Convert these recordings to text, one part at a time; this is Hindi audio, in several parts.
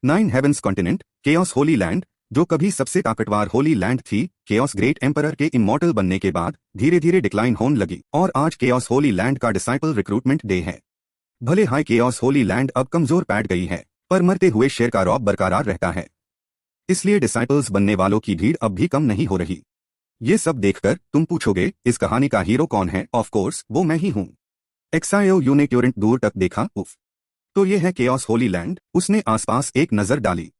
Nine heavens continent, chaos holy land, जो कभी सबसे ताकतवर होली लैंड थी, केओस ग्रेट एम्परर के इमॉर्टल बनने के बाद धीरे धीरे डिक्लाइन होने लगी और आज केओस होली लैंड का डिसाइपल रिक्रूटमेंट डे है। भले हाई केओस होली लैंड अब कमजोर पैट गई है, पर मरते हुए शेर का रौब बरकरार रहता है। इसलिए डिसाइपल्स बनने वालों की भीड़ अब भी कम नहीं हो रही। ये सब देखकर तुम पूछोगे, इस कहानी का हीरो कौन है? ऑफ कोर्स वो मैं ही हूं। एक्साओयू ने ट्यूरेंट दूर तक देखा। उफ, तो ये है केओस होली लैंड। उसने आसपास एक नजर डाली।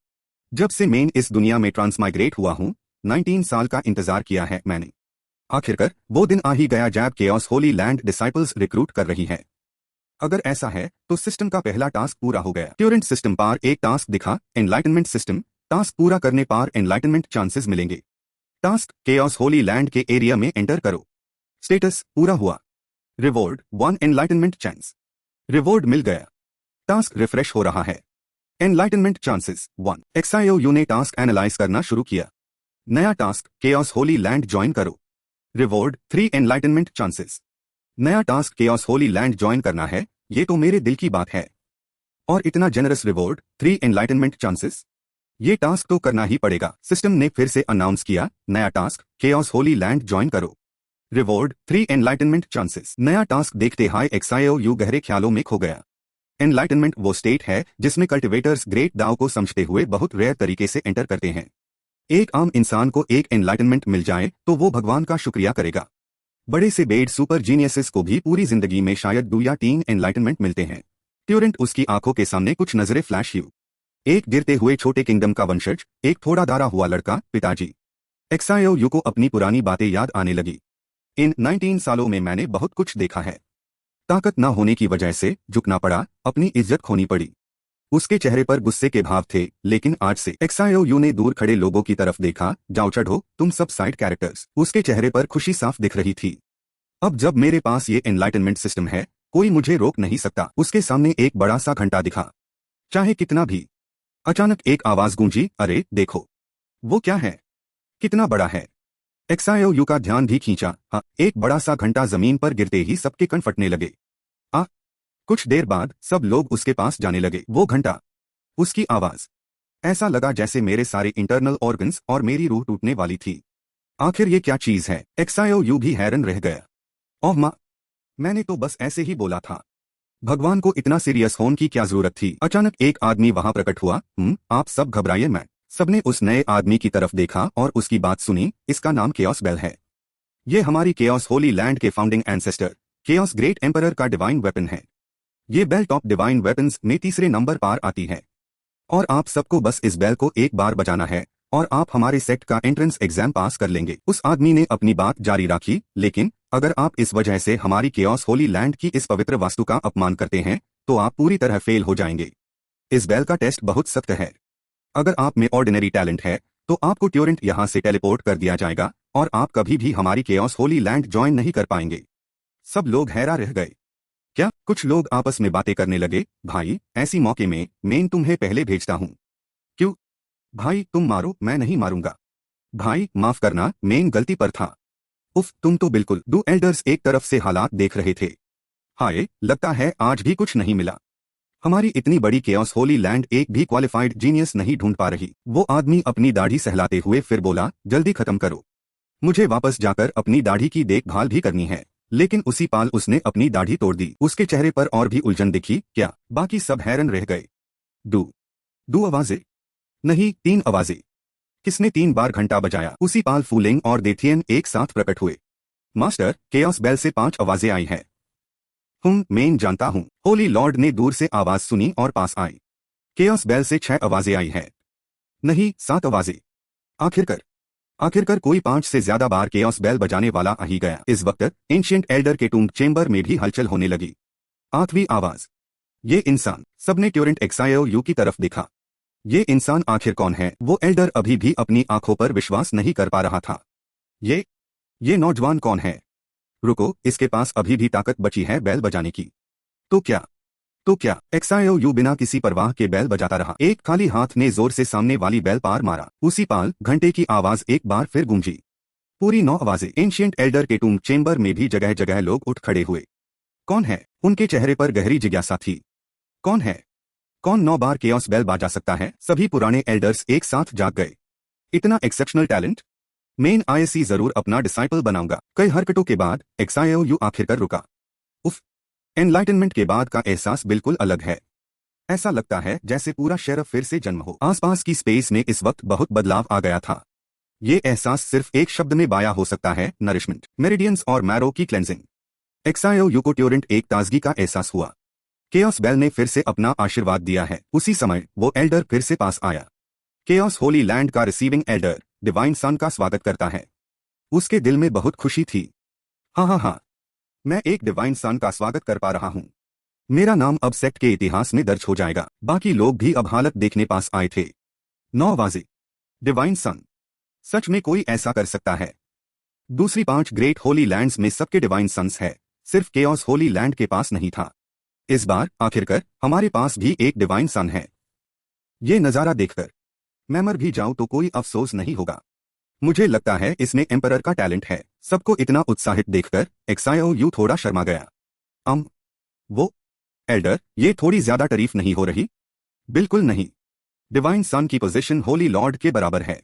जब से मैं इस दुनिया में ट्रांसमाइग्रेट हुआ हूं, 19 साल का इंतजार किया है मैंने। आखिरकार वो दिन आ ही गया जब chaos holy land disciples recruit कर रही है। अगर ऐसा है तो सिस्टम का पहला टास्क पूरा हो गया। ट्यूरेंट सिस्टम पर एक टास्क दिखा, एनलाइटनमेंट सिस्टम। टास्क पूरा करने पर एनलाइटनमेंट चांसेस मिलेंगे। टास्क, केओस होली लैंड के एरिया में एंटर करो। स्टेटस, पूरा हुआ। Reward, 1 enlightenment chance. रिवॉर्ड मिल गया। टास्क रिफ्रेश हो रहा है। Enlightenment chances 1। एक्साओयू ने टास्क एनालाइज करना शुरू किया। नया task, chaos holy land join करो। Reward, 3 enlightenment chances. नया task chaos holy land join करना है, ये तो मेरे दिल की बात है। और इतना जेनरस रिवॉर्ड, 3 एनलाइटनमेंट चांसेस। ये टास्क तो करना ही पड़ेगा। सिस्टम ने फिर से अनाउंस किया, नया task, chaos holy land join करो। Reward, 3 enlightenment chances. नया टास्क देखते हाई एक्साओयू गहरे ख्यालों में खो गया। एनलाइटनमेंट वो स्टेट है जिसमें कल्टिवेटर्स ग्रेट दाव को समझते हुए बहुत रेयर तरीके से एंटर करते हैं। एक आम इंसान को एक एनलाइटनमेंट मिल जाए तो वो भगवान का शुक्रिया करेगा। बड़े से बेड सुपर जीनियसेस को भी पूरी जिंदगी में शायद 2 या 3 एनलाइटनमेंट मिलते हैं। ट्यूरेंट उसकी आंखों के सामने कुछ नजरें फ्लैश हुई। एक गिरते हुए छोटे किंगडम का वंशज, एक थोड़ा दारा हुआ लड़का, पिताजी। एक्साओयू को अपनी पुरानी बातें याद आने लगी। इन 19 सालों में मैंने बहुत कुछ देखा है। ताकत न होने की वजह से झुकना पड़ा, अपनी इज्जत खोनी पड़ी। उसके चेहरे पर गुस्से के भाव थे, लेकिन आज से एक्साओयू ने दूर खड़े लोगों की तरफ देखा। जाओ चढ़ो, तुम सब साइड कैरेक्टर्स। उसके चेहरे पर खुशी साफ दिख रही थी। अब जब मेरे पास ये एनलाइटनमेंट सिस्टम है, कोई मुझे रोक नहीं सकता। उसके सामने एक बड़ा सा घंटा दिखा, चाहे कितना भी। अचानक एक आवाज गूंजी, अरे देखो, वो क्या है, कितना बड़ा है। एक्साओयू का ध्यान भी खींचा। हाँ, एक बड़ा सा घंटा जमीन पर गिरते ही सबके कण फटने लगे। कुछ देर बाद सब लोग उसके पास जाने लगे। वो घंटा, उसकी आवाज, ऐसा लगा जैसे मेरे सारे इंटरनल ऑर्गन्स और मेरी रूह टूटने वाली थी। आखिर ये क्या चीज है? एक्साओयू भी हैरान रह गया। ओह माँ, मैंने तो बस ऐसे ही बोला था। भगवान को इतना सीरियस होने की क्या जरूरत थी? अचानक एक आदमी वहां प्रकट हुआ। आप सब घबराइए मैं। सबने उस नए आदमी की तरफ देखा और उसकी बात सुनी। इसका नाम केओस बेल है। ये हमारी केओस होली लैंड के founding ancestor, chaos great emperor का डिवाइन वेपन है। ये बेल टॉप डिवाइन वेपन्स में तीसरे नंबर पर आती है। और आप सबको बस इस बेल को एक बार बजाना है और आप हमारे सेक्ट का एंट्रेंस एग्जाम पास कर लेंगे। उस आदमी ने अपनी बात जारी रखी, लेकिन अगर आप इस वजह से हमारी केओस होली लैंड की इस पवित्र वास्तु का अपमान करते हैं तो आप पूरी तरह फेल हो जाएंगे। इस बेल का टेस्ट बहुत सख्त है। अगर आप में ऑर्डिनरी टैलेंट है तो आपको ट्यूरेंट यहां से टेलीपोर्ट कर दिया जाएगा और आप कभी भी हमारी केओस होली लैंड ज्वाइन नहीं कर पाएंगे। सब लोग हैरान रह गए। क्या? कुछ लोग आपस में बातें करने लगे। भाई, ऐसी मौके में मैं तुम्हें पहले भेजता हूं। क्यों? भाई तुम मारो, मैं नहीं मारूंगा। भाई माफ करना, मैं गलती पर था। उफ, तुम तो बिल्कुल। 2 एल्डर्स एक तरफ से हालात देख रहे थे। हाय, लगता है आज भी कुछ नहीं मिला। हमारी इतनी बड़ी केओस होली लैंड एक भी क्वालिफाइड जीनियस नहीं ढूंढ पा रही। वो आदमी अपनी दाढ़ी सहलाते हुए फिर बोला, जल्दी खत्म करो, मुझे वापस जाकर अपनी दाढ़ी की देखभाल भी करनी है। लेकिन उसी पाल उसने अपनी दाढ़ी तोड़ दी। उसके चेहरे पर और भी उलझन दिखी। क्या? बाकी सब हैरान रह गए। दो 2 आवाजें नहीं, 3 आवाजें। किसने 3 बार घंटा बजाया? उसी पाल फूलिंग और देथियन एक साथ प्रकट हुए। मास्टर, केओस बेल से 5 आवाजें आई हैं। मैं जानता हूं। होली लॉर्ड ने दूर से आवाज सुनी और पास आई। केओस बेल से 6 आवाजें आई हैं। नहीं, 7 आवाजें। आखिरकार कोई 5 से ज्यादा बार केओस बेल बजाने वाला आ ही गया। इस वक्त एंशिएंट एल्डर के टूम्ब चेंबर में भी हलचल होने लगी। 8वीं आवाज, ये इंसान। सबने ट्यूरेंट एक्साओयू की तरफ देखा। ये इंसान आखिर कौन है? वो एल्डर अभी भी अपनी आंखों पर विश्वास नहीं कर पा रहा था। ये नौजवान कौन है? रुको, इसके पास अभी भी ताकत बची है बेल बजाने की। तो क्या? एक्साओयू बिना किसी परवाह के बेल बजाता रहा। एक खाली हाथ ने जोर से सामने वाली बेल पार मारा। उसी पाल घंटे की आवाज एक बार फिर गूंजी। पूरी 9 आवाजें। एंशिएंट एल्डर के टूम्ब चेंबर में भी जगह जगह लोग उठ खड़े हुए। कौन है? उनके चेहरे पर गहरी जिज्ञासा थी। कौन है? कौन 9 बार केओस बेल बजा सकता है? सभी पुराने एल्डर्स एक साथ जाग गए। इतना एक्सेप्शनल टैलेंट? मेन आईएससी जरूर अपना डिसाइपल बनाऊंगा। कई हरकतों के बाद XIOU आखिरकार रुका। उफ, एनलाइटनमेंट के बाद का एहसास बिल्कुल अलग है। ऐसा लगता है जैसे पूरा शहर फिर से जन्म हो। आसपास की स्पेस में इस वक्त बहुत बदलाव आ गया था। ये एहसास सिर्फ एक शब्द में बयां हो सकता है, नरिशमेंट। मेरिडियंस और मैरो की क्लेंजिंग। XIOU को ट्यूरेंट एक ताजगी का एहसास हुआ। केओस बेल ने फिर से अपना आशीर्वाद दिया है। उसी समय वो एल्डर फिर से पास आया। केओस होली लैंड का रिसीविंग एल्डर डिवाइन सन का स्वागत करता है। उसके दिल में बहुत खुशी थी। हाँ, मैं एक डिवाइन सन का स्वागत कर पा रहा हूँ। मेरा नाम अब सेक्ट के इतिहास में दर्ज हो जाएगा। बाकी लोग भी अब हालत देखने पास आए थे। 9 वाजे। डिवाइन सन। सच में कोई ऐसा कर सकता है? दूसरी 5 ग्रेट होली लैंड्स में सबके डिवाइन सन्स है, सिर्फ केओस होली लैंड के पास नहीं था। इस बार आखिरकार हमारे पास भी एक डिवाइन सन है। ये नजारा देखकर मैं मर भी जाऊं तो कोई अफसोस नहीं होगा। मुझे लगता है इसमें एम्परर का टैलेंट है। सबको इतना उत्साहित देखकर XIOU थोड़ा शर्मा गया। वो एल्डर, ये थोड़ी ज्यादा तारीफ नहीं हो रही? बिल्कुल नहीं। डिवाइन सन की पोजीशन होली लॉर्ड के बराबर है।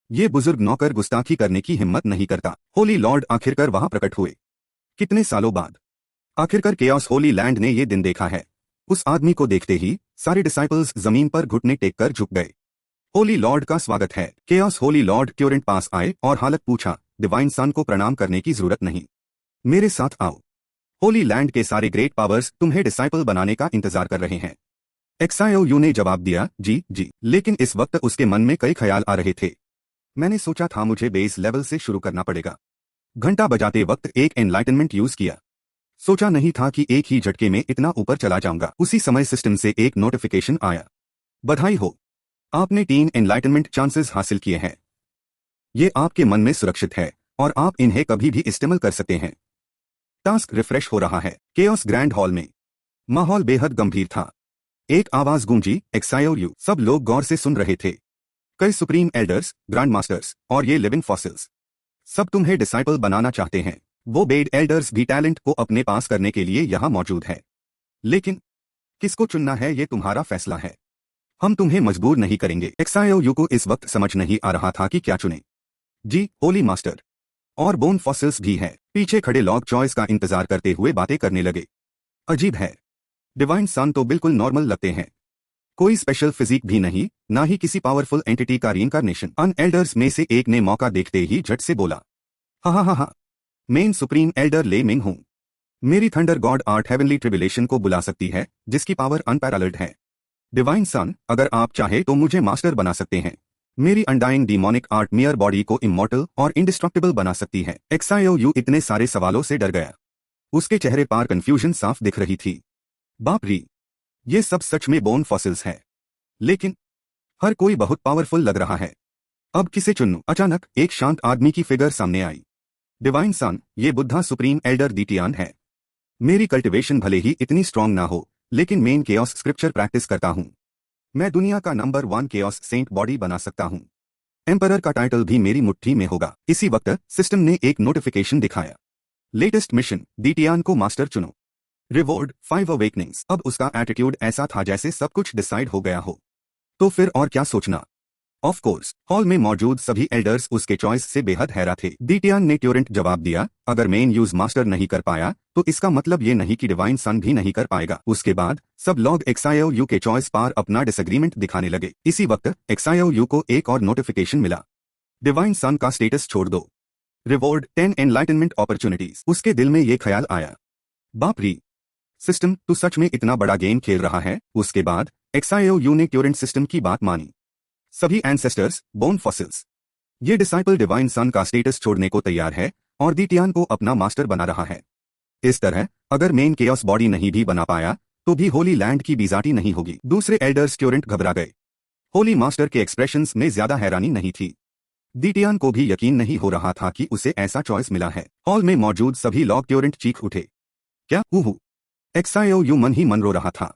ये बुजुर्ग नौकर गुस्ताखी करने की हिम्मत नहीं करता। होली लॉर्ड आखिरकार वहां प्रकट हुए। कितने सालों बाद आखिरकार केओस होली लैंड ने ये दिन देखा है। उस आदमी को देखते ही सारे डिसाइपल्स जमीन पर घुटने टेक कर झुक गए। होली लॉर्ड का स्वागत है। केओस होली लॉर्ड ट्यूरेंट पास आए और हालत पूछा। डिवाइन सन को प्रणाम करने की जरूरत नहीं, मेरे साथ आओ। होली लैंड के सारे ग्रेट पावर्स तुम्हें डिसाइपल बनाने का इंतजार कर रहे हैं। XIOU ने जवाब दिया, जी। लेकिन इस वक्त उसके मन में कई ख्याल आ रहे थे। मैंने सोचा था मुझे बेस लेवल से शुरू करना पड़ेगा। घंटा बजाते वक्त एक एनलाइटनमेंट यूज किया। सोचा नहीं था कि एक ही झटके में इतना ऊपर चला जाऊंगा। उसी समय सिस्टम से एक नोटिफिकेशन आया। बधाई हो, आपने 3 एनलाइटनमेंट चांसेस हासिल किए हैं। ये आपके मन में सुरक्षित है और आप इन्हें कभी भी इस्तेमाल कर सकते हैं। टास्क रिफ्रेश हो रहा है। केओस ग्रैंड हॉल में माहौल बेहद गंभीर था। एक आवाज गूंजी, XIOU। सब लोग गौर से सुन रहे थे। कई सुप्रीम एल्डर्स, ग्रैंड मास्टर्स और ये लिविंग फॉसिल्स, सब तुम्हें डिसाइपल बनाना चाहते हैं। वो बेड एल्डर्स भी टैलेंट को अपने पास करने के लिए यहाँ मौजूद है। लेकिन किसको चुनना है ये तुम्हारा फैसला है। हम तुम्हें मजबूर नहीं करेंगे। XIOU को इस वक्त समझ नहीं आ रहा था कि क्या चुने। जी, होली मास्टर और बोन फॉसिल्स भी हैं। पीछे खड़े लॉग चॉइस का इंतजार करते हुए बातें करने लगे। अजीब है, डिवाइन सन तो बिल्कुल नॉर्मल लगते हैं। कोई स्पेशल फिजिक भी नहीं, ना ही किसी पावरफुल एंटिटी का रीइंकार्नेशन। अन एल्डर्स में से एक ने मौका देखते ही झट से बोला, हाँ, मेन सुप्रीम एल्डर ले मिंग हूं। मेरी thunder God art heavenly tribulation को बुला सकती है, जिसकी पावर अनपैरेलल्ड है। डिवाइन सन, अगर आप चाहे तो मुझे मास्टर बना सकते हैं। मेरी अनडाइंग डीमोनिक आर्ट मियर बॉडी को इमॉर्टल और इंडिस्ट्रक्टिबल बना सकती है। XIOU इतने सारे सवालों से डर गया। उसके चेहरे पर कंफ्यूजन साफ दिख रही थी। बाप रे, ये सब सच में बोन फॉसिल्स है। लेकिन हर कोई बहुत पावरफुल लग रहा है। अब किसे चुनूं? अचानक एक शांत आदमी की फिगर सामने आई। डिवाइन सन, ये बुद्धा सुप्रीम एल्डर दीटियान है। मेरी कल्टिवेशन भले ही इतनी स्ट्रांग ना हो, लेकिन मेन केओस स्क्रिप्चर प्रैक्टिस करता हूं। मैं दुनिया का नंबर 1 केओस सेंट बॉडी बना सकता हूं। एम्परर का टाइटल भी मेरी मुट्ठी में होगा। इसी वक्त सिस्टम ने एक नोटिफिकेशन दिखाया। लेटेस्ट मिशन, दीटियान को मास्टर चुनो। रिवॉर्ड 5 अवेकनिंग्स। अब उसका एटीट्यूड ऐसा था जैसे सब कुछ डिसाइड हो गया हो। तो फिर और क्या सोचना। ऑफ कोर्स, हॉल में मौजूद सभी एल्डर्स उसके चॉइस से बेहद हैरान थे। दीटियान ने ट्यूरेंट जवाब दिया, अगर मेन यूज मास्टर नहीं कर पाया तो इसका मतलब ये नहीं कि डिवाइन सन भी नहीं कर पाएगा। उसके बाद सब लोग XIOU के चॉइस पर अपना डिसएग्रीमेंट दिखाने लगे। इसी वक्त XIOU को एक और नोटिफिकेशन मिला। डिवाइन सन का स्टेटस छोड़ दो। Reward 10 enlightenment opportunities. उसके दिल में ये ख्याल आया, बाप रे, सिस्टम तू सच में इतना बड़ा गेम खेल रहा है। उसके बाद XIOU ने ट्यूरेंट सिस्टम की बात मानी। सभी एंसेस्टर्स, बोन फॉसिल्स, ये डिसाइपल डिवाइन सन का स्टेटस छोड़ने को तैयार है और दीटियान को अपना मास्टर बना रहा है। इस तरह अगर मेन केओस बॉडी नहीं भी बना पाया तो भी होली लैंड की बीजाटी नहीं होगी। दूसरे एल्डर्स ट्यूरेंट घबरा गए। होली मास्टर के एक्सप्रेशंस में ज्यादा हैरानी नहीं थी। दीटियान को भी यकीन नहीं हो रहा था कि उसे ऐसा चॉइस मिला है। हॉल में मौजूद सभी लॉग ट्यूरेंट चीख उठे। क्या हूँ? XIOU मन ही मन रो रहा था।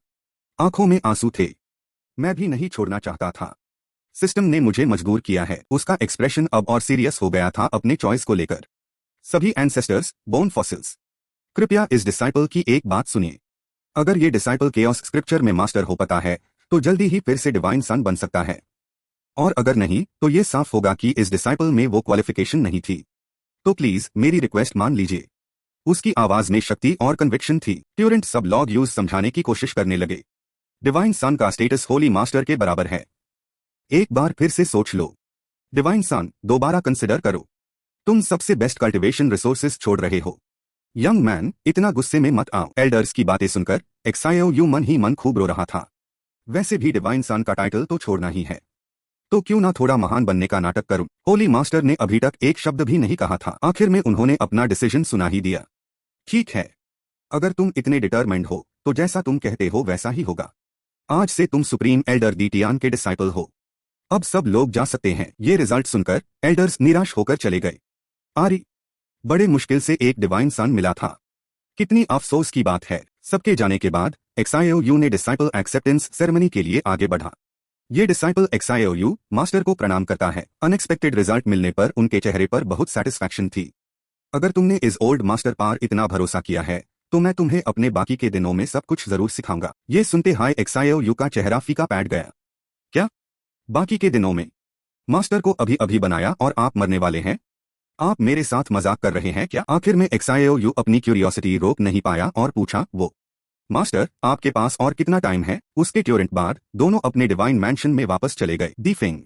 आंखों में आंसू थे। मैं भी नहीं छोड़ना चाहता था। सिस्टम ने मुझे मजबूर किया है। उसका एक्सप्रेशन अब और सीरियस हो गया था अपने चॉइस को लेकर। सभी एंसेस्टर्स, बोन फॉसिल्स, कृपया इस डिसाइपल की एक बात सुनिए। अगर ये डिसाइपल केओस स्क्रिप्चर में मास्टर हो पता है तो जल्दी ही फिर से डिवाइन सन बन सकता है। और अगर नहीं तो ये साफ होगा कि इस डिसाइपल में वो क्वालिफिकेशन नहीं थी। तो प्लीज मेरी रिक्वेस्ट मान लीजिए। उसकी आवाज में शक्ति और कन्विक्शन थी। ट्यूरेंट सब लॉग यूज समझाने की कोशिश करने लगे। डिवाइन सन का स्टेटस होली मास्टर के बराबर है। एक बार फिर से सोच लो। डिवाइन सन, दोबारा कंसिडर करो। तुम सबसे बेस्ट कल्टिवेशन रिसोर्सेज छोड़ रहे हो। यंग मैन, इतना गुस्से में मत आओ। एल्डर्स की बातें सुनकर एक्सायो मन ही मन खूब रो रहा था। वैसे भी डिवाइन सन का टाइटल तो छोड़ना ही है, तो क्यों ना थोड़ा महान बनने का नाटक करूं। होली मास्टर ने अभी तक एक शब्द भी नहीं कहा था। आखिर में उन्होंने अपना डिसीजन सुना ही दिया। ठीक है, अगर तुम इतने डिटरमाइंड हो तो जैसा तुम कहते हो वैसा ही होगा। आज से तुम सुप्रीम एल्डर डीटियान के डिसाइपल हो। अब सब लोग जा सकते हैं। ये रिजल्ट सुनकर एल्डर्स निराश होकर चले गए। आरी, बड़े मुश्किल से एक डिवाइन सन मिला था। कितनी अफसोस की बात है। सबके जाने के बाद एक्सायो ने डिसाइपल एक्सेप्टेंस सेरेमनी के लिए आगे बढ़ा। ये डिसाइपल एक्सायो मास्टर को प्रणाम करता है। अनएक्सपेक्टेड रिजल्ट मिलने पर उनके चेहरे पर बहुत सेटिस्फैक्शन थी। अगर तुमने इस ओल्ड मास्टर पर इतना भरोसा किया है तो मैं तुम्हें अपने बाकी के दिनों में सब कुछ जरूर सिखाऊंगा। ये सुनते हाय एक्सायो का चेहरा फीका पड़ गया। क्या बाकी के दिनों में? मास्टर को अभी अभी बनाया और आप मरने वाले हैं? आप मेरे साथ मजाक कर रहे हैं क्या? आखिर में एक्सायो अपनी क्यूरियोसिटी रोक नहीं पाया और पूछा, वो मास्टर, आपके पास और कितना टाइम है? उसके ट्यूरेंट बाद दोनों अपने डिवाइन मैंशन में वापस चले गए। दी फिंग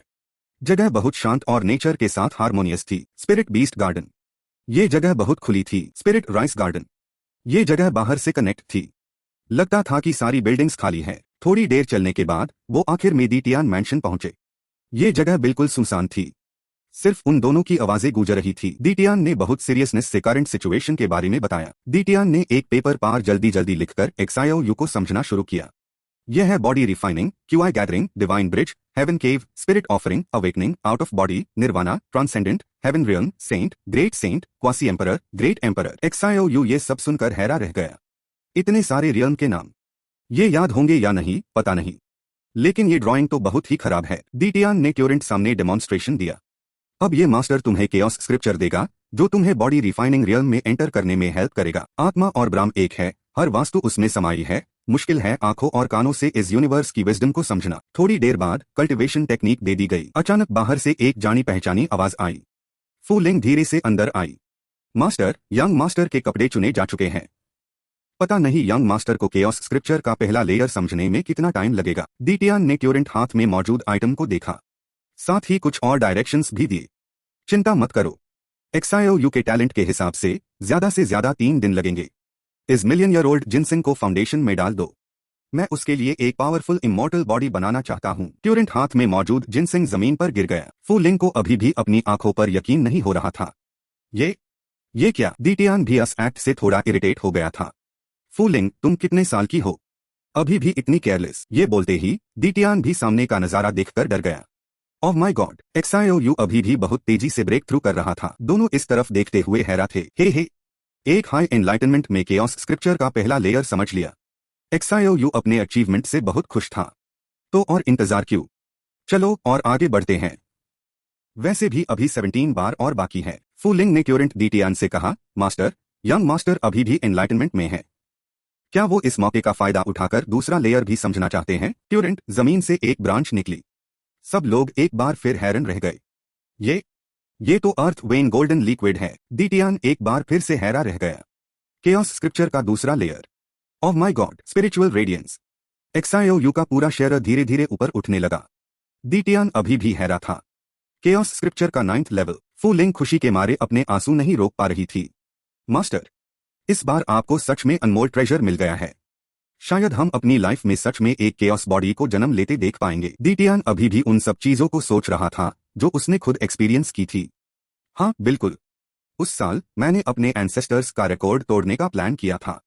जगह बहुत शांत और नेचर के साथ हार्मोनियस थी। स्पिरिट बीस्ट गार्डन, ये जगह बहुत खुली थी। स्पिरिट राइस गार्डन, ये जगह बाहर से कनेक्ट थी। लगता था कि सारी बिल्डिंग्स खाली हैं। थोड़ी देर चलने के बाद वो आखिर में डीटियान मैंशन पहुंचे। ये जगह बिल्कुल सुनसान थी। सिर्फ उन दोनों की आवाजें गूंज रही थी। डीटियान ने बहुत सीरियसनेस से करंट सिचुएशन के बारे में बताया। डीटियान ने एक पेपर पर जल्दी जल्दी लिखकर एक्सायो को समझना शुरू किया। यह है body refining, qi gathering, divine bridge, heaven cave, spirit offering, awakening, out of body, nirvana, transcendent, heaven realm, saint, quasi emperor, great emperor. एक्सायो ये सब सुनकर हैरा रह गया। इतने सारे रियल्म के नाम, ये याद होंगे या नहीं पता नहीं, लेकिन ये ड्राइंग तो बहुत ही खराब है। डीटियान ने ट्यूरेंट सामने डेमोन्स्ट्रेशन दिया। अब ये मास्टर तुम्हें केओस स्क्रिप्चर देगा जो तुम्हें बॉडी रिफाइनिंग रियल्म में एंटर करने में हेल्प करेगा। आत्मा और ब्राह्म एक है, हर वास्तु उसमें समाई है। मुश्किल है आंखों और कानों से इस यूनिवर्स की विजडम को समझना। थोड़ी देर बाद कल्टिवेशन टेक्निक दे दी गई। अचानक बाहर से एक जानी पहचानी आवाज आई। फू लिंग धीरे से अंदर आई। मास्टर, यंग मास्टर के कपड़े चुने जा चुके हैं। पता नहीं यंग मास्टर को केओस स्क्रिप्चर का पहला लेयर समझने में कितना टाइम लगेगा। डीटियान ने ट्यूरेंट हाथ में मौजूद आइटम को देखा, साथ ही कुछ और डायरेक्शंस भी दिए। चिंता मत करो, एक्सायो के टैलेंट के हिसाब से ज्यादा 3 दिन लगेंगे। इस मिलियन ईयर ओल्ड जिनसिंग को फाउंडेशन में डाल दो। मैं उसके लिए एक पावरफुल इमॉर्टल बॉडी बनाना चाहता हूँ। ट्यूरेंट हाथ में मौजूद जिनसिंग जमीन पर गिर गया। फू लिंग को अभी भी अपनी आंखों पर यकीन नहीं हो रहा था। ये क्या? डीटियान भी इस एक्ट से थोड़ा इरिटेट हो गया था। फू लिंग, तुम कितने साल की हो? अभी भी इतनी केयरलेस। ये बोलते ही डीटियान भी सामने का नजारा देखकर डर गया। ओह माय गॉड! एक्सायो अभी भी बहुत तेजी से ब्रेक थ्रू कर रहा था। दोनों इस तरफ देखते हुए हैरा थे। हे, एक हाई एनलाइटनमेंट में केओस स्क्रिप्चर का पहला लेयर समझ लिया। एक्सायो अपने अचीवमेंट से बहुत खुश था। तो और इंतजार क्यों? चलो और आगे बढ़ते हैं। वैसे भी अभी 17 बार और बाकी है। फू लिंग ने ट्यूरेंट डीटियान से कहा, मास्टर, यंग मास्टर अभी भी एनलाइटनमेंट में है। क्या वो इस मौके का फायदा उठाकर दूसरा लेयर भी समझना चाहते हैं? ट्यूरेंट, जमीन से एक ब्रांच निकली। सब लोग एक बार फिर हैरान रह गए। ये तो अर्थ वेन गोल्डन लिक्विड है। डीटियान एक बार फिर से हैरा रह गया। केओस स्क्रिप्चर का दूसरा layer. Oh my god! Spiritual radiance. एक्सायो का पूरा शरीर धीरे धीरे ऊपर उठने लगा। डीटियान अभी भी हैरा था। केओस स्क्रिप्चर का 9th लेवल। फू लिंग खुशी के मारे अपने आंसू नहीं रोक पा रही थी। मास्टर, इस बार आपको सच में अनमोल ट्रेजर मिल गया है। शायद हम अपनी लाइफ में सच में एक केओस बॉडी को जन्म लेते देख पाएंगे। डीटियान अभी भी उन सब चीजों को सोच रहा था जो उसने खुद एक्सपीरियंस की थी। हाँ बिल्कुल, उस साल मैंने अपने एंसेस्टर्स का रिकॉर्ड तोड़ने का प्लान किया था।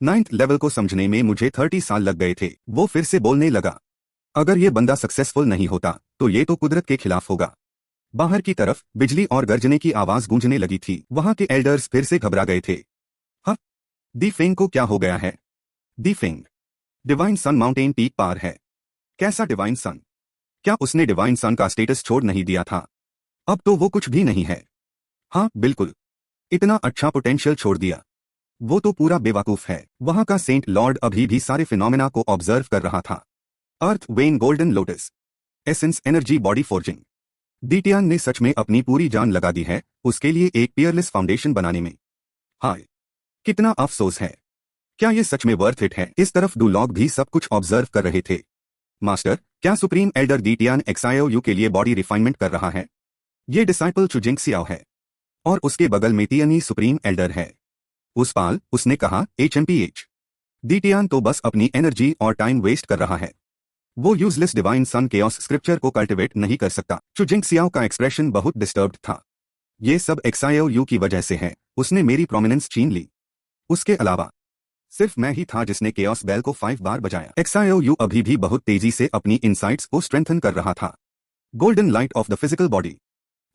9th लेवल को समझने में मुझे 30 साल लग गए थे। वो फिर से बोलने लगा। अगर ये बंदा सक्सेसफुल नहीं होता तो ये तो कुदरत के खिलाफ होगा। बाहर की तरफ बिजली और गर्जने की आवाज गूंजने लगी थी। वहां के एल्डर्स फिर से घबरा गए थे। हाँ, दी फेंग को क्या हो गया है? दी फेंग डिवाइन सन माउंटेन पीक पार है। कैसा डिवाइन सन? क्या उसने डिवाइन सन का स्टेटस छोड़ नहीं दिया था? अब तो वो कुछ भी नहीं है। हाँ बिल्कुल, इतना अच्छा पोटेंशियल छोड़ दिया। वो तो पूरा बेवकूफ है। वहां का सेंट लॉर्ड अभी भी सारे फिनोमेना को ऑब्जर्व कर रहा था। Earth vein golden lotus essence energy body forging. डीटियान ने सच में अपनी पूरी जान लगा दी है उसके लिए एक पियरलेस फाउंडेशन बनाने में। हाय, कितना अफसोस है। क्या ये सच में वर्थ इट है? इस तरफ डू लॉग भी सब कुछ ऑब्जर्व कर रहे थे। मास्टर, क्या सुप्रीम एल्डर डीटियान XIOU के लिए बॉडी रिफाइनमेंट कर रहा है? ये डिसाइपल चुजिंग सियाओ है और उसके बगल में तियनी सुप्रीम एल्डर है। उस पाल उसने कहा HMPH। डीटियान तो बस अपनी एनर्जी और टाइम वेस्ट कर रहा है। वो यूजलेस डिवाइन सन केओस स्क्रिप्चर को कल्टिवेट नहीं कर सकता। चुजिंग सियाओ का एक्सप्रेशन बहुत डिस्टर्ब्ड था। ये सब XIOU की वजह से है, उसने मेरी प्रोमिनेंस छीन ली। उसके अलावा सिर्फ मैं ही था जिसने केओस बेल को 5 बार बजाया। XIOU अभी भी बहुत तेजी से अपनी इंसाइट्स को स्ट्रेंथन कर रहा था। Golden light of the physical body.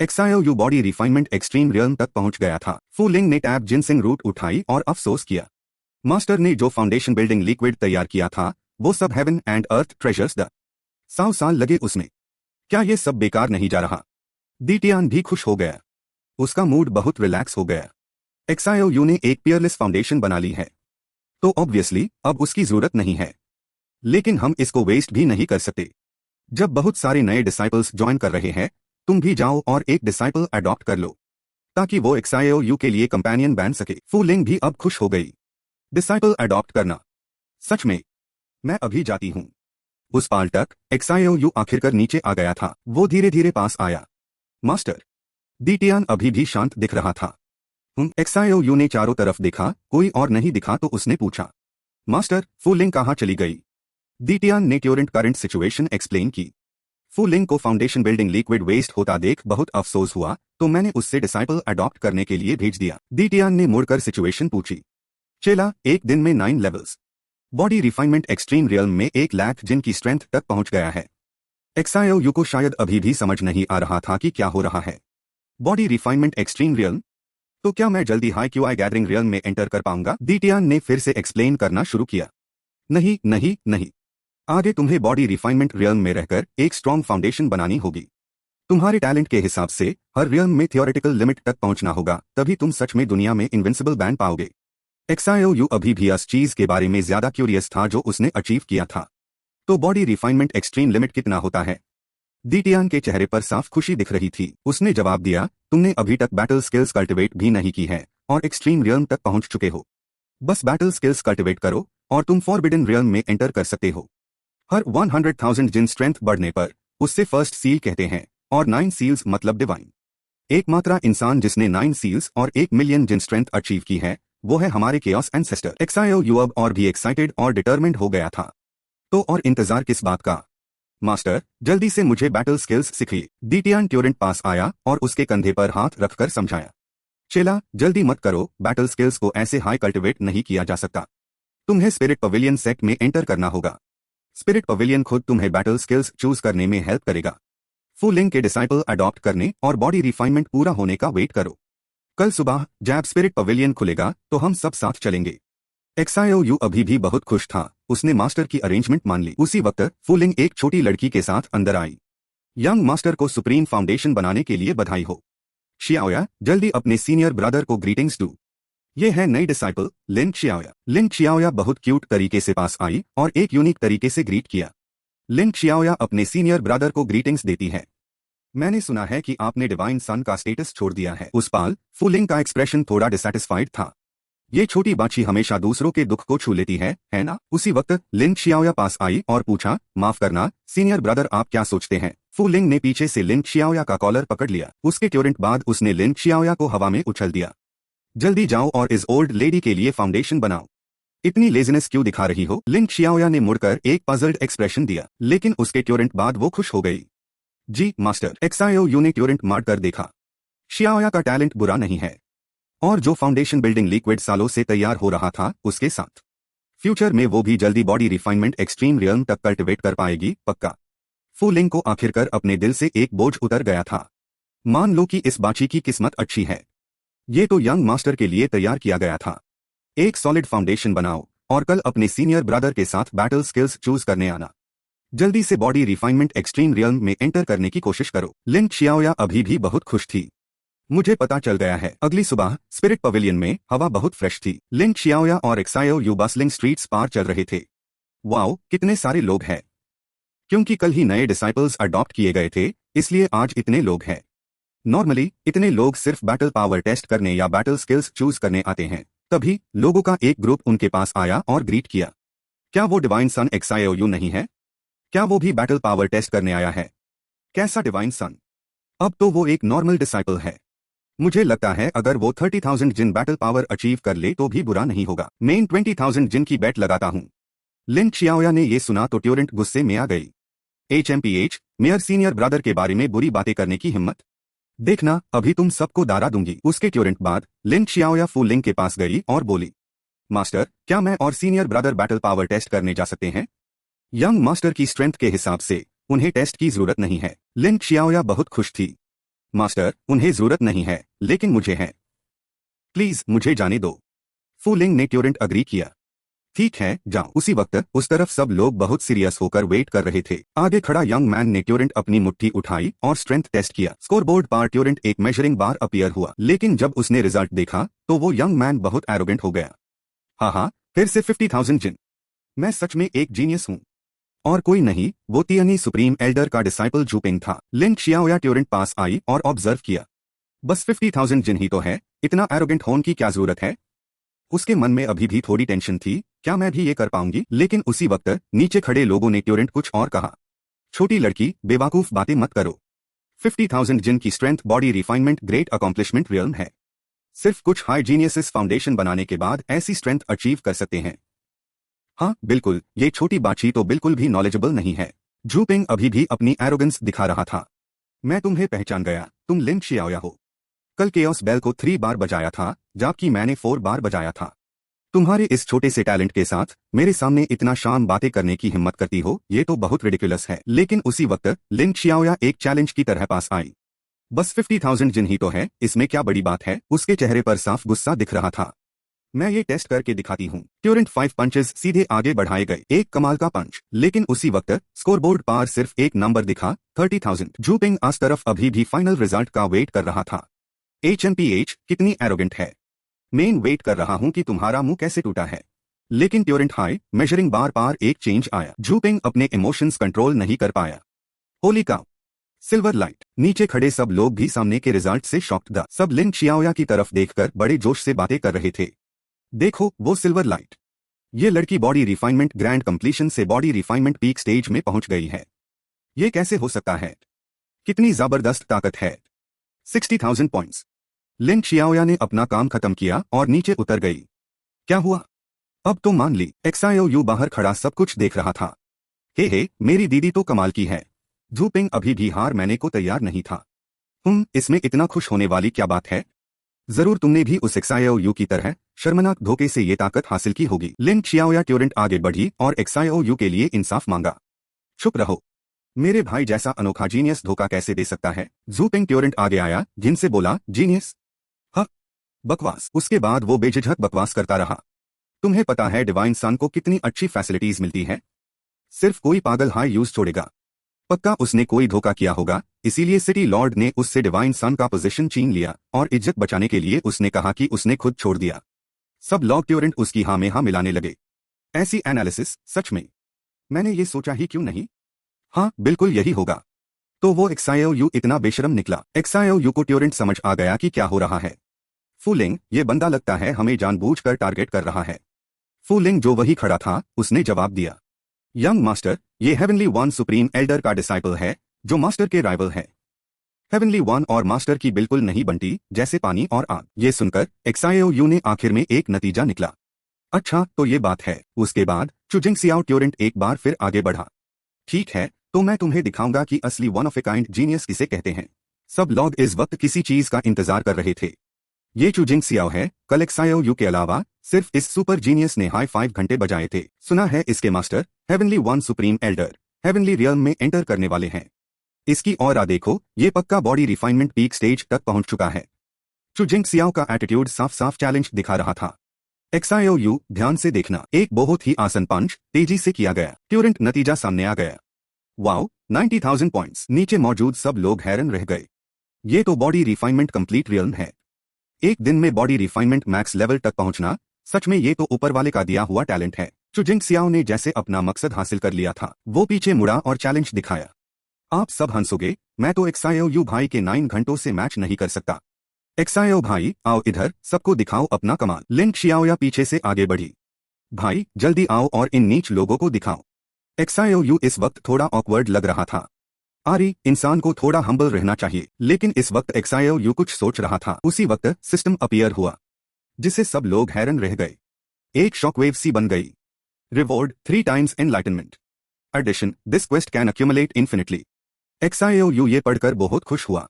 XIOU body refinement extreme realm तक पहुंच गया था। फूलिंग ने टैब जिनसिंग रूट उठाई और अफसोस किया। मास्टर ने जो फाउंडेशन बिल्डिंग लिक्विड तैयार किया था वो सब हेवन एंड अर्थ ट्रेजर्स 100 साल लगे उसमें। क्या ये सब बेकार नहीं जा रहा? डीटियान भी खुश हो गया। उसका मूड बहुत रिलैक्स हो गया। XIOU ने एक पियरलेस फाउंडेशन बना ली है तो ऑब्वियसली अब उसकी जरूरत नहीं है, लेकिन हम इसको वेस्ट भी नहीं कर सकते। जब बहुत सारे नए डिसाइपल्स ज्वाइन कर रहे हैं, तुम भी जाओ और एक डिसाइपल अडॉप्ट कर लो ताकि वो XIOU के लिए कंपेनियन बन सके। फूलिंग भी अब खुश हो गई। डिसाइपल अडॉप्ट करना, सच में? मैं अभी जाती हूं। उस पाल तक XIOU आखिरकार नीचे आ गया था। वो धीरे धीरे पास आया। मास्टर। डीटियान अभी भी शांत दिख रहा था। XIOU ने चारों तरफ देखा, कोई और नहीं दिखा तो उसने पूछा, मास्टर, फूलिंग कहाँ चली गई? डीटियान ने करंट सिचुएशन एक्सप्लेन की। फूलिंग को फाउंडेशन बिल्डिंग लिक्विड वेस्ट होता देख बहुत अफसोस हुआ तो मैंने उससे डिसाइपल अडॉप्ट करने के लिए भेज दिया। डीटियान ने मुड़कर सिचुएशन पूछी। चेला, एक दिन में 9 levels. Body refinement extreme realm में 1 लाख जिन की स्ट्रेंथ तक पहुंच गया है। XIOU को शायद अभी भी समझ नहीं आ रहा था कि क्या हो रहा है। Body refinement extreme realm? तो क्या मैं जल्दी हाई QI गैदरिंग रियल्म में एंटर कर पाऊंगा? डीटियान ने फिर से एक्सप्लेन करना शुरू किया। नहीं नहीं नहीं, आगे तुम्हें बॉडी रिफाइनमेंट रियल्म में रहकर एक स्ट्रॉन्ग फाउंडेशन बनानी होगी। तुम्हारे टैलेंट के हिसाब से हर रियल्म में थियोरेटिकल लिमिट तक पहुंचना होगा, तभी तुम सच में दुनिया में इनविंसिबल बन पाओगे। XIOU अभी भी इस चीज के बारे में ज्यादा क्यूरियस था जो उसने अचीव किया था। तो बॉडी रिफाइनमेंट एक्सट्रीम लिमिट कितना होता है? डीटियान के चेहरे पर साफ खुशी दिख रही थी। उसने जवाब दिया, तुमने अभी तक बैटल स्किल्स कल्टिवेट भी नहीं की है और एक्सट्रीम रियल्म तक पहुंच चुके हो। बस बैटल स्किल्स कल्टिवेट करो और तुम फॉरबिडन रियल्म में एंटर कर सकते हो। हर 100,000 जिन स्ट्रेंथ बढ़ने पर उससे फर्स्ट सील कहते हैं और 9 सील्स मतलब डिवाइन। एकमात्र इंसान जिसने 9 सील्स और 1 मिलियन जिन स्ट्रेंथ अचीव की है वो है हमारे केओस एंसेस्टर। XIOU अब और भी एक्साइटेड और डिटर्मिन्ड हो गया था। तो और इंतजार किस बात का? मास्टर, जल्दी से मुझे बैटल स्किल्स सिखाइए। डीटियान ट्यूरेंट पास आया और उसके कंधे पर हाथ रखकर समझाया। चेला, जल्दी मत करो, बैटल स्किल्स को ऐसे हाई कल्टिवेट नहीं किया जा सकता। तुम्हें स्पिरिट पवेलियन सेक्ट में एंटर करना होगा। स्पिरिट पवेलियन खुद तुम्हें बैटल स्किल्स चूज करने में हेल्प करेगा। फूलिंग के डिसाइपल अडॉप्ट करने और बॉडी रिफाइनमेंट पूरा होने का वेट करो। कल सुबह जब स्पिरिट पवेलियन खुलेगा तो हम सब साथ चलेंगे। XIOU अभी भी बहुत खुश था। उसने मास्टर की अरेंजमेंट मान ली। उसी वक्त फूलिंग एक छोटी लड़की के साथ अंदर आई। यंग मास्टर को सुप्रीम फाउंडेशन बनाने के लिए बधाई हो। शियाओया, जल्दी अपने सीनियर ब्रदर को ग्रीटिंग्स दो। ये है नई डिसाइपल लिन शियाओया। लिन शियाओया बहुत क्यूट तरीके से पास आई और एक यूनिक तरीके से ग्रीट किया। लिन शियाओया अपने सीनियर ब्रदर को ग्रीटिंग्स देती है। मैंने सुना है कि आपने डिवाइन सन का स्टेटस छोड़ दिया है। उस पाल फूलिंग का एक्सप्रेशन थोड़ा डिसैटिस्फाइड था। ये छोटी बाछी हमेशा दूसरों के दुख को छू लेती है ना? उसी वक्त लिन शियाओया पास आई और पूछा, माफ करना सीनियर ब्रदर, आप क्या सोचते हैं? फूलिंग ने पीछे से लिन शियाओया का कॉलर पकड़ लिया। उसके तुरंत बाद उसने लिन शियाओया को हवा में उछल दिया। जल्दी जाओ और इस ओल्ड लेडी के लिए फाउंडेशन बनाओ। इतनी लेजीनेस क्यों दिखा रही हो? लिन शियाओया ने मुड़कर एक पजल्ड एक्सप्रेशन दिया, लेकिन उसके तुरंत बाद वो खुश हो गई। जी मास्टर। XIOU ने तुरंत मारकर देखा। शियाओया का टैलेंट बुरा नहीं है और जो फाउंडेशन बिल्डिंग लिक्विड सालों से तैयार हो रहा था उसके साथ फ्यूचर में वो भी जल्दी बॉडी रिफाइनमेंट एक्सट्रीम रियल्म तक कल्टिवेट कर पाएगी, पक्का। फूलिंग को आखिरकार अपने दिल से एक बोझ उतर गया था। मान लो कि इस बाछी की किस्मत अच्छी है। ये तो यंग मास्टर के लिए तैयार किया गया था। एक सॉलिड फाउंडेशन बनाओ और कल अपने सीनियर ब्रदर के साथ बैटल स्किल्स चूज करने आना। जल्दी से बॉडी रिफाइनमेंट एक्सट्रीम रियल्म में एंटर करने की कोशिश करो। लिन शियाओया अभी भी बहुत खुश थी। मुझे पता चल गया है। अगली सुबह स्पिरिट पवेलियन में हवा बहुत फ्रेश थी। लिन शियाओया और XIOU बसलिंग स्ट्रीट्स पार चल रहे थे। वाओ, कितने सारे लोग हैं। क्योंकि कल ही नए डिसाइपल्स अडॉप्ट किए गए थे, इसलिए आज इतने लोग हैं। नॉर्मली इतने लोग सिर्फ बैटल पावर टेस्ट करने या बैटल स्किल्स चूज करने आते हैं। तभी लोगों का एक ग्रुप उनके पास आया और ग्रीट किया। क्या वो डिवाइन सन XIOU नहीं है? क्या वो भी बैटल पावर टेस्ट करने आया है? कैसा डिवाइन सन? अब तो वो एक नॉर्मल डिसाइपल है। मुझे लगता है अगर वो 30,000 जिन बैटल पावर अचीव कर ले तो भी बुरा नहीं होगा। मैं 20,000 जिन की बैट लगाता हूँ। लिन शियाओया ने ये सुना तो ट्यूरेंट गुस्से में आ गई। HMPH, मेयर सीनियर ब्रदर के बारे में बुरी बातें करने की हिम्मत? देखना, अभी तुम सबको दारा दूंगी। उसके ट्यूरेंट बाद लिन शियाओया फू लिंग के पास गई और बोली, मास्टर, क्या मैं और senior brother battle power test करने जा सकते हैं? यंग मास्टर की स्ट्रेंथ के हिसाब से उन्हें टेस्ट की जरूरत नहीं है। लिन शियाओया बहुत खुश थी। मास्टर, उन्हें जरूरत नहीं है, लेकिन मुझे है। प्लीज मुझे जाने दो। फू लिंग ने ट्यूरेंट अग्री किया। ठीक है, जाओ। उसी वक्त उस तरफ सब लोग बहुत सीरियस होकर वेट कर रहे थे। आगे खड़ा यंग मैन ने ट्यूरेंट अपनी मुट्ठी उठाई और स्ट्रेंथ टेस्ट किया। स्कोरबोर्ड पर ट्यूरेंट एक मेजरिंग बार अपीयर हुआ, लेकिन जब उसने रिजल्ट देखा तो वो यंग मैन बहुत एरोगेंट हो गया। हाँ, फिर से 50,000 जिन। मैं सच में एक जीनियस हूँ। और कोई नहीं, वो तियनी सुप्रीम एल्डर का डिसाइपल जूपिंग था। लिन शियाओया ट्यूरेंट पास आई और ऑब्जर्व किया। बस 50,000 जिन ही तो है, इतना एरोगेंट होने की क्या जरूरत है? उसके मन में अभी भी थोड़ी टेंशन थी, क्या मैं भी ये कर पाऊंगी? लेकिन उसी वक्त नीचे खड़े लोगों ने ट्यूरेंट कुछ और कहा। छोटी लड़की, बेवकूफ बातें मत करो। 50,000 जिन की strength body refinement great accomplishment realm है। सिर्फ कुछ हाई जीनियसिस फाउंडेशन बनाने के बाद ऐसी स्ट्रेंथ अचीव कर सकते हैं। हाँ बिल्कुल, ये छोटी बाची तो बिल्कुल भी नॉलेजेबल नहीं है। जूपिंग अभी भी अपनी एरोगेंस दिखा रहा था। मैं तुम्हें पहचान गया, तुम लिन शियाओया हो। कल केओस बेल को 3 बार बजाया था, जबकि मैंने 4 बार बजाया था। तुम्हारे इस छोटे से टैलेंट के साथ मेरे सामने इतना शान बातें करने की हिम्मत करती हो, ये तो बहुत रिडिकुलस है। लेकिन उसी वक्त लिन शियाओया एक चैलेंज की तरह पास आई। बस 50,000 जिन ही तो है, इसमें क्या बड़ी बात है? उसके चेहरे पर साफ गुस्सा दिख रहा था। मैं ये टेस्ट करके दिखाती हूँ। ट्यूरेंट 5 पंचेस सीधे आगे बढ़ाए गए। एक कमाल का पंच। लेकिन उसी वक्त स्कोरबोर्ड पर सिर्फ एक नंबर दिखा, 30,000। जूपिंग आस तरफ अभी भी फाइनल रिजल्ट का वेट कर रहा था। HMPH कितनी एरोगेंट है। मेन वेट कर रहा हूं कि तुम्हारा मुंह कैसे टूटा है। लेकिन ट्यूरेंट हाई मेजरिंग बार पार एक चेंज आया। जूपिंग अपने इमोशंस कंट्रोल नहीं कर पाया। Holi cow, silver light. नीचे खड़े सब लोग भी सामने के रिजल्ट से शॉक्ड द। सब लिन शियाओया की तरफ देखकर बड़े जोश से बातें कर रहे थे। देखो वो सिल्वर लाइट। ये लड़की बॉडी रिफाइनमेंट ग्रैंड कंप्लीशन से बॉडी रिफाइनमेंट पीक स्टेज में पहुंच गई है। ये कैसे हो सकता है? कितनी जबरदस्त ताकत है। 60,000 पॉइंट्स। लिन शियाओया ने अपना काम खत्म किया और नीचे उतर गई। क्या हुआ? अब तो मान ली। XIOU बाहर खड़ा सब कुछ देख रहा था। हे, मेरी दीदी तो कमाल की है। जूपिंग अभी भी हार मानने को तैयार नहीं था। इसमें इतना खुश होने वाली क्या बात है? जरूर तुमने भी उस XIOU की तरह शर्मनाक धोखे से ये ताकत हासिल की होगी। लिन शियाओया ट्यूरेंट आगे बढ़ी और XIOU के लिए इंसाफ मांगा। चुप रहो। मेरे भाई जैसा अनोखा जीनियस धोखा कैसे दे सकता है? जूपिंग ट्यूरेंट आगे आया, जिनसे बोला, जीनियस? हाँ, बकवास। उसके बाद वो बेझिझक बकवास करता रहा। तुम्हें पता है डिवाइन सन को कितनी अच्छी फैसिलिटीज मिलती है? सिर्फ कोई पागल हाई यूज छोड़ेगा। पक्का उसने कोई धोखा किया होगा, इसीलिए सिटी लॉर्ड ने उससे डिवाइन सन का पोजीशन छीन लिया और इज्जत बचाने के लिए उसने कहा कि उसने खुद छोड़ दिया। सब लोग ट्यूरेंट उसकी हाँ में हाँ मिलाने लगे। ऐसी एनालिसिस, सच में मैंने ये सोचा ही क्यों नहीं? हाँ बिल्कुल यही होगा। तो वो XIOU इतना बेशरम निकला। XIOU को ट्यूरेंट समझ आ गया कि क्या हो रहा है। फूलिंग, ये बंदा लगता है हमें जानबूझकर टारगेट कर रहा है। फूलिंग जो वही खड़ा था, उसने जवाब दिया, यंग मास्टर, ये हेवनली वन सुप्रीम एल्डर का डिसाइपल है, जो मास्टर के राइवल है। हेवनली वन और मास्टर की बिल्कुल नहीं बनती, जैसे पानी और आग। ये सुनकर XIOU ने आखिर में एक नतीजा निकला। अच्छा तो ये बात है। उसके बाद चुजिंग सियाओ ट्यूरेंट एक बार फिर आगे बढ़ा। ठीक है, तो मैं तुम्हें दिखाऊंगा कि असली one of a kind genius किसे कहते हैं। सब लोग इस वक्त किसी चीज का इंतजार कर रहे थे। ये चुजिंग सियाओ है। कल XIOU के अलावा सिर्फ इस सुपर जीनियस ने हाई 5 घंटे बजाए थे। सुना है इसके master heavenly one supreme Elder heavenly realm में एंटर करने वाले हैं। इसकी ऑरा देखो, ये पक्का बॉडी रिफाइनमेंट पीक स्टेज तक पहुंच चुका है। चुजिंग सियाओ का एटीट्यूड साफ साफ चैलेंज दिखा रहा था। XIOU ध्यान से देखना। एक बहुत ही आसान पंच तेजी से किया गया। ट्यूरेंट नतीजा सामने आ गया। Wow, 90,000 points. नीचे मौजूद सब लोग हैरान रह गए। ये तो बॉडी रिफाइनमेंट कंप्लीट रियल्म है। एक दिन में बॉडी रिफाइनमेंट मैक्स लेवल तक पहुंचना, सच में ये तो ऊपर वाले का दिया हुआ टैलेंट है। चुजिंग सियाओ ने जैसे अपना मकसद हासिल कर लिया था। वो पीछे मुड़ा और चैलेंज दिखाया। आप सब हंसोगे, मैं तो एक्साओ भाई के 9 घंटों से मैच नहीं कर सकता। एक्साओ भाई आओ इधर, सबको दिखाओ अपना कमाल। लिन xiaoya पीछे से आगे बढ़ी। भाई जल्दी आओ और इन नीच लोगों को दिखाओ। एक्साओ इस वक्त थोड़ा ऑकवर्ड लग रहा था। आरी, इंसान को थोड़ा हम्बल रहना चाहिए। लेकिन इस वक्त एक्साओ कुछ सोच रहा था। उसी वक्त सिस्टम अपीयर हुआ, जिससे सब लोग हैरान रह गए। एक शॉकवेव सी बन गई। Reward 3 times enlightenment. Addition, this quest can accumulate infinitely. एक्साओ ये पढ़कर बहुत खुश हुआ।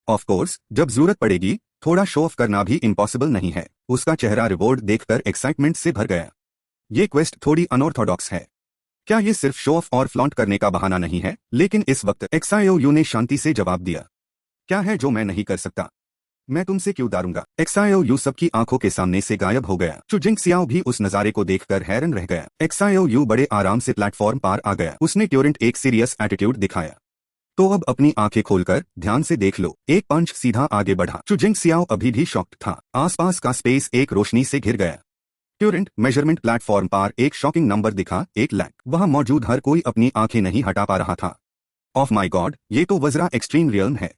ऑफ कोर्स, जब जरूरत पड़ेगी थोड़ा शो ऑफ करना भी इम्पॉसिबल नहीं है। उसका चेहरा रिवॉर्ड देखकर एक्साइटमेंट से भर गया। ये क्वेस्ट थोड़ी अनऑर्थोडॉक्स है। क्या ये सिर्फ शो ऑफ और फ्लॉन्ट करने का बहाना नहीं है? लेकिन इस वक्त एक्साओ ने शांति से जवाब दिया, क्या है जो मैं नहीं कर सकता? मैं तुमसे क्यों डारूंगा? एक्साओ सबकी आंखों के सामने से गायब हो गया। चुजिंग सियाओ भी उस नजारे को देखकर हैरान रह गया। एक्साओ बड़े आराम से प्लेटफॉर्म पार आ गया। उसने ट्यूरेंट एक सीरियस एटीट्यूड दिखाया। तो अब अपनी आंखें खोलकर ध्यान से देख लो। एक पंच सीधा आगे बढ़ा। चुजिंग सियाओ अभी भी शॉक्ड था। आसपास का स्पेस एक रोशनी से घिर गया। ट्यूरेंट मेजरमेंट प्लेटफॉर्म पार एक शॉकिंग नंबर दिखा, 1 लाख। वहां मौजूद हर कोई अपनी आंखें नहीं हटा पा रहा था। ऑफ माई गॉड, ये तो वज़रा एक्सट्रीम रियल्म है।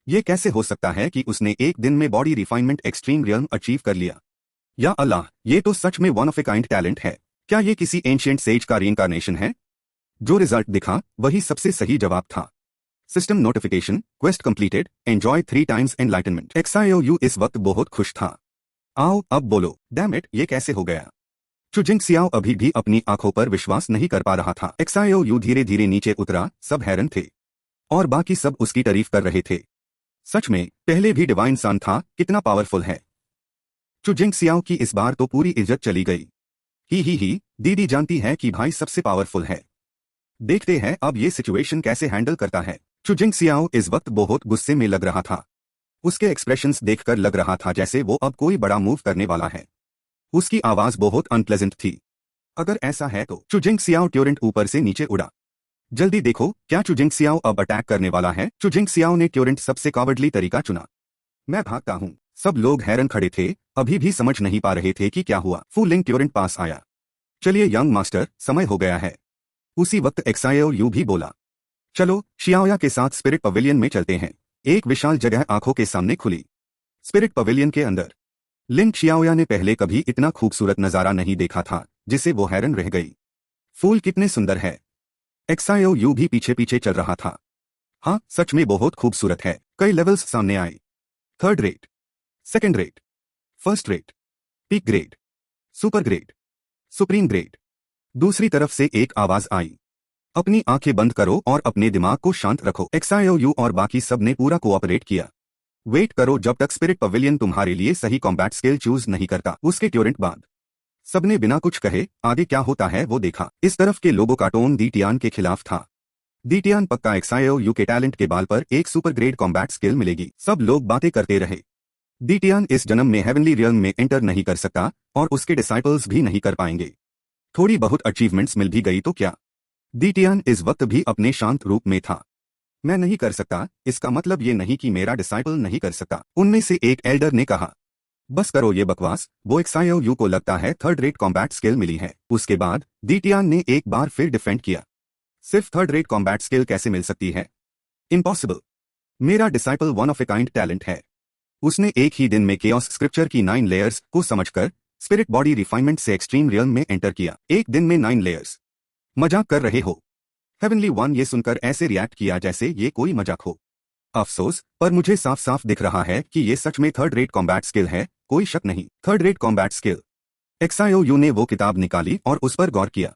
ये कैसे हो सकता है कि उसने एक दिन में body refinement extreme realm achieve कर लिया? या अल्लाह, ये तो सच में one of a kind talent है। क्या ये किसी एंशिएंट सेज का रीइंकारनेशन है? जो रिजल्ट दिखा वही सबसे सही जवाब था। System notification, quest completed, enjoy 3 times enlightenment. एक्साओ इस वक्त बहुत खुश था। आओ अब बोलो, डैम इट, ये कैसे हो गया? चुजिंग सियाओ अभी भी अपनी आंखों पर विश्वास नहीं कर पा रहा था। एक्साओ धीरे धीरे नीचे उतरा। सब हैरान थे और बाकी सब उसकी तारीफ कर रहे थे। सच में पहले भी डिवाइन सन था, कितना पावरफुल है। चुजिंग सियाओ की इस बार तो पूरी इज्जत चली गई। ही, दीदी जानती है कि भाई सबसे पावरफुल है। देखते हैं अब ये सिचुएशन कैसे हैंडल करता है। चुजिंग सियाओ इस वक्त बहुत गुस्से में लग रहा था। उसके एक्सप्रेशंस देखकर लग रहा था जैसे वो अब कोई बड़ा मूव करने वाला है। उसकी आवाज बहुत अनप्लेजेंट थी। अगर ऐसा है तो चुजिंग सियाओ ट्यूरेंट ऊपर से नीचे उड़ा। जल्दी देखो, क्या चुजिंग सियाओ अब अटैक करने वाला है? चुजिंग सियाओ ने ट्यूरेंट सबसे कॉवर्डली तरीका चुना। मैं भागता हूँ। सब लोग हैरान खड़े थे, अभी भी समझ नहीं पा रहे थे कि क्या हुआ। फूलिंग ट्यूरेंट पास आया। चलिए यंग मास्टर, समय हो गया है। उसी वक्त एक्साओ भी बोला, चलो शियाओया के साथ स्पिरिट पवेलियन में चलते हैं। एक विशाल जगह आंखों के सामने खुली। स्पिरिट पवेलियन के अंदर लिन xiaoya ने पहले कभी इतना खूबसूरत नजारा नहीं देखा था, जिसे वो हैरान रह गई। फूल कितने सुंदर है। एक्साओ भी पीछे पीछे चल रहा था। हाँ, सच में बहुत खूबसूरत है। कई लेवल्स सामने आए। 3rd rate, 2nd rate, 1st rate, peak grade, super grade, supreme grade. दूसरी तरफ से एक आवाज आई, अपनी आंखें बंद करो और अपने दिमाग को शांत रखो। एक्साओ और बाकी सब ने पूरा कोऑपरेट किया। वेट करो जब तक स्पिरिट पवेलियन तुम्हारे लिए सही कॉम्बैट स्किल चूज नहीं करता। उसके ट्यूरेंट बाद सबने बिना कुछ कहे आगे क्या होता है वो देखा। इस तरफ के लोगों का टोन डीटियान के खिलाफ था। डीटियान पक्का एक्साओ के टैलेंट के बाल पर एक सुपर ग्रेड कॉम्बैट स्किल मिलेगी। सब लोग बातें करते रहे। डीटियान इस जन्म में हेवनली रियल्म में एंटर नहीं कर सकता और उसके डिसाइपल्स भी नहीं कर पाएंगे। थोड़ी बहुत अचीवमेंट्स मिल भी गई तो क्या। डीटियान इस वक्त भी अपने शांत रूप में था। मैं नहीं कर सकता, इसका मतलब ये नहीं कि मेरा डिसाइपल नहीं कर सकता। उनमें से एक एल्डर ने कहा, बस करो ये बकवास। वो एक्साओ को लगता है 3rd रेट कॉम्बैट स्किल मिली है। उसके बाद डीटियान ने एक बार फिर डिफेंड किया। सिर्फ 3rd रेट कॉम्बैट स्किल कैसे मिल सकती है? इम्पॉसिबल। मेरा disciple one of a kind talent है। उसने एक ही दिन में केओस स्क्रिप्चर की 9 लेयर्स को समझकर स्पिरिट बॉडी रिफाइनमेंट से एक्सट्रीम रियल्म में एंटर किया। एक दिन में 9 लेयर्स? मजाक कर रहे हो? हेवनली वन ये सुनकर ऐसे रिएक्ट किया जैसे ये कोई मजाक हो। अफसोस, पर मुझे साफ साफ दिख रहा है कि ये सच में 3rd रेट कॉम्बैट स्किल है, कोई शक नहीं। 3rd rate combat skill. एक्साओ ने वो किताब निकाली और उस पर गौर किया।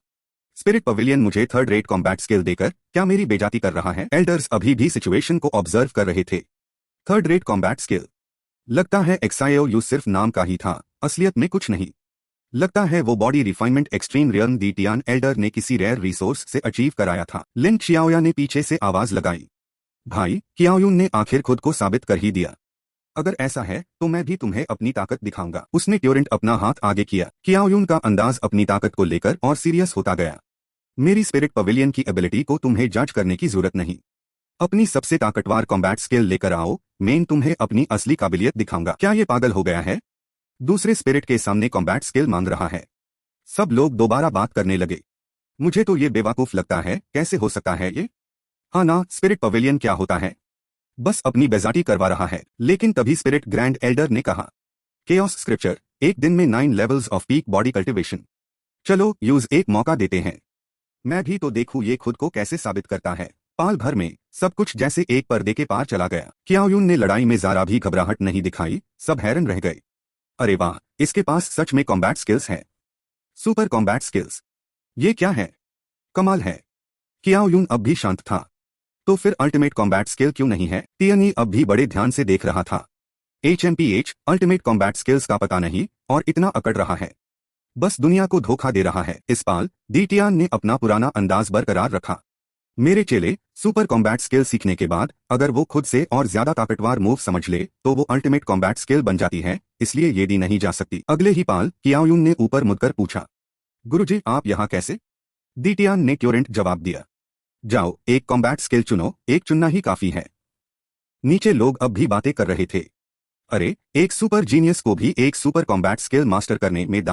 स्पिरिट पवेलियन मुझे 3rd रेट कॉम्बैट स्किल देकर क्या मेरी बेइज्जती कर रहा है? एल्डर्स अभी भी सिचुएशन को ऑब्जर्व कर रहे थे। 3rd rate combat skill. लगता है एक्साओ सिर्फ नाम का ही था, असलियत में कुछ नहीं। लगता है वो बॉडी रिफाइनमेंट एक्सट्रीम रियल्म डीटियान एल्डर ने किसी रेयर रिसोर्स से अचीव कराया था। लिन xiaoya ने पीछे से आवाज लगाई, भाई कियाओयुन ने आखिर खुद को साबित कर ही दिया। अगर ऐसा है तो मैं भी तुम्हें अपनी ताकत दिखाऊंगा। उसने ट्यूरेंट अपना हाथ आगे किया। कियाओयुन का अंदाज अपनी ताकत को लेकर और सीरियस होता गया। मेरी स्पिरिट पवेलियन की एबिलिटी को तुम्हें जज करने की जरूरत नहीं। अपनी सबसे ताकतवर कॉम्बैट स्किल लेकर आओ, मैं तुम्हें अपनी असली काबिलियत दिखाऊंगा। क्या ये पागल हो गया है? दूसरे स्पिरिट के सामने कॉम्बैट स्किल मांग रहा है। सब लोग दोबारा बात करने लगे। मुझे तो ये बेवकूफ लगता है, कैसे हो सकता है ये? हाँ ना, स्पिरिट पवेलियन क्या होता है? बस अपनी बेइज्जती करवा रहा है। लेकिन तभी स्पिरिट ग्रैंड एल्डर ने कहा, केओस स्क्रिप्चर, एक दिन में 9 levels off peak body cultivation. चलो यूज एक मौका देते हैं। मैं भी तो देखूं ये खुद को कैसे साबित करता है। पाल भर में सब कुछ जैसे एक पर्दे के पार चला गया। क्याओ यून ने लड़ाई में जरा भी घबराहट नहीं दिखाई, सब हैरान रह गए। अरे वाह, इसके पास सच में कॉम्बैट स्किल्स हैं। Super combat skills. ये क्या है? कमाल है। क्याओ यून अब भी शांत था। तो फिर अल्टीमेट कॉम्बैट स्किल क्यों नहीं है? टियनी अब भी बड़े ध्यान से देख रहा था। HMPH अल्टीमेट कॉम्बैट स्किल्स का पता नहीं और इतना अकड़ रहा है। बस दुनिया को धोखा दे रहा है। इस पाल डीटियान ने अपना पुराना अंदाज बरकरार रखा। मेरे चेले, सुपर कॉम्बैट स्किल सीखने के बाद अगर वो खुद से और ज्यादा ताकतवर मूव समझ ले तो वो अल्टीमेट कॉम्बैट स्किल बन जाती है, इसलिए ये दी नहीं जा सकती। अगले ही पाल कियाओ ने ऊपर मुड़कर पूछा, गुरुजी आप यहाँ कैसे? डीटियान ने क्योरेंट जवाब दिया, जाओ एक कॉम्बैट स्किल चुनो, एक चुनना ही काफी है। नीचे लोग अब भी बातें कर रहे थे। अरे, एक सुपर जीनियस को भी एक सुपर कॉम्बैट स्किल मास्टर करने में